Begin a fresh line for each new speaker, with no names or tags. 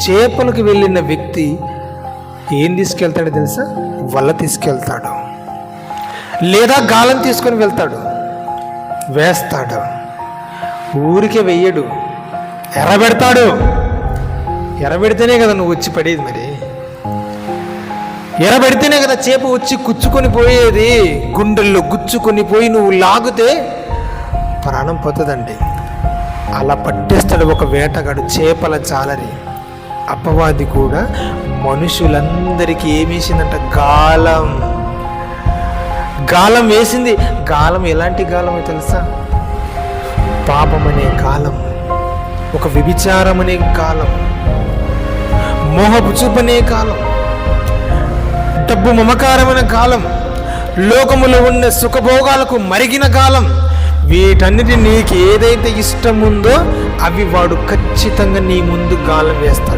చేపలకు వెళ్ళిన వ్యక్తి ఏం తీసుకెళ్తాడో తెలుసా? వల తీసుకెళ్తాడు, లేదా గాలం తీసుకొని వెళ్తాడు, వేస్తాడు. ఊరికే వెయ్యడు, ఎర్రబెడతాడు. ఎర్రబెడితేనే కదా నువ్వు వచ్చి పడేది. మరి ఎర్రబెడితేనే కదా చేప వచ్చి గుచ్చుకొని పోయేది. గుండెల్లో గుచ్చుకొని పోయి నువ్వు లాగితే ప్రాణం పోతుందండి. అలా పట్టేస్తాడు ఒక వేటగాడు చేపల జాలరి. అపవాది కూడా మనుషులందరికీ ఏమేసిందంట? గాలం. గాలం వేసింది. గాలం ఎలాంటి గాలమో తెలుసా? పాపం అనే గాలం, ఒక వ్యభిచారం అనే గాలం, మోహపు చూపనే కాలం, డబ్బు మమకారమైన కాలం, లోకములో ఉన్న సుఖభోగాలకు మరిగిన కాలం. వీటన్నిటి నీకు ఏదైతే ఇష్టం ఉందో అవి వాడు ఖచ్చితంగా నీ ముందు గాలం వేస్తాడు.